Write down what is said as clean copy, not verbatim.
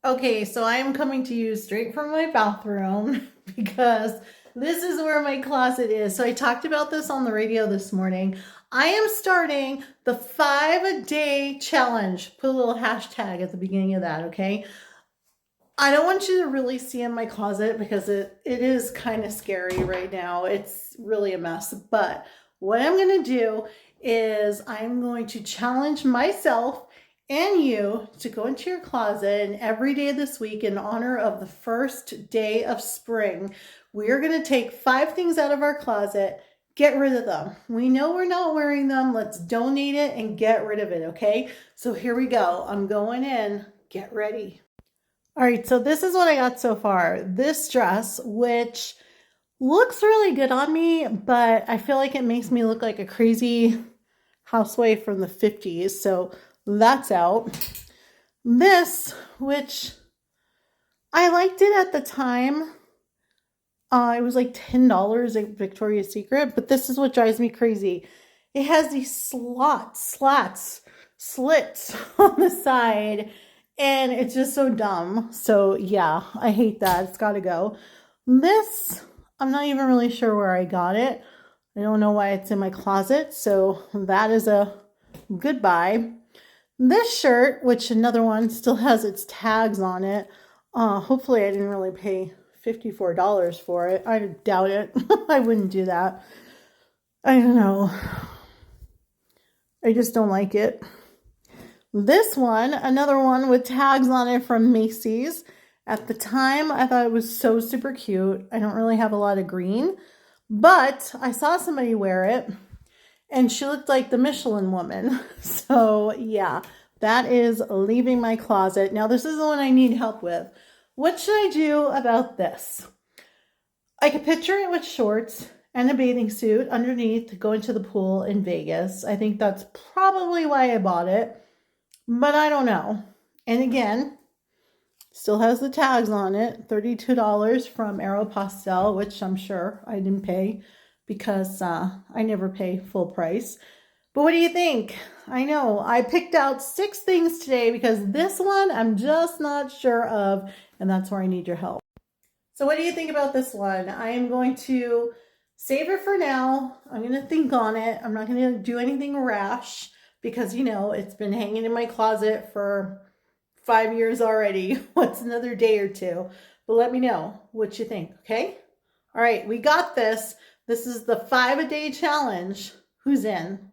Okay, so I am coming to you straight from my bathroom because this is where my closet is. So I talked about this on the radio this morning. I am starting the 5 a day challenge. Put a little hashtag at the beginning of that, okay? I don't want you to really see in my closet because it is kind of scary right now. It's really a mess. But what I'm going to do is I'm going to challenge myself and you to go into your closet, and every day this week in honor of the first day of spring, we're going to take 5 things out of our closet, get rid of them. We know we're not wearing them. Let's donate it and get rid of it, okay? So here we go. I'm going in. Get ready. All right, so this is what I got so far. This dress, which looks really good on me, but I feel like it makes me look like a crazy housewife from the 50s. So that's out. This, which I liked it at the time. It was like $10 at Victoria's Secret, but this is what drives me crazy. It has these slits on the side, and it's just so dumb. So yeah, I hate that. It's got to go. This, I'm not even really sure where I got it. I don't know why it's in my closet, so that is a goodbye. This shirt, which another one still has its tags on it. Hopefully I didn't really pay $54 for it. I doubt it. I wouldn't do that. I don't know. I just don't like it. This one, another one with tags on it from Macy's. At the time, I thought it was so super cute. I don't really have a lot of green, but I saw somebody wear it and she looked like the Michelin woman. So yeah, that is leaving my closet. Now this is the one I need help with. What should I do about this? I could picture it with shorts and a bathing suit underneath going to the pool in Vegas. I think that's probably why I bought it, but I don't know. And again, still has the tags on it, $32 from Aeropostale, which I'm sure I didn't pay because I never pay full price. But what do you think? I know I picked out 6 things today because this one I'm just not sure of, and that's where I need your help. So what do you think about this one? I am going to save it for now. I'm going to think on it. I'm not going to do anything rash because, you know, it's been hanging in my closet for 5 years already. What's another day or two? But let me know what you think, okay? All right, we got this. This is the 5 a day challenge. Who's in?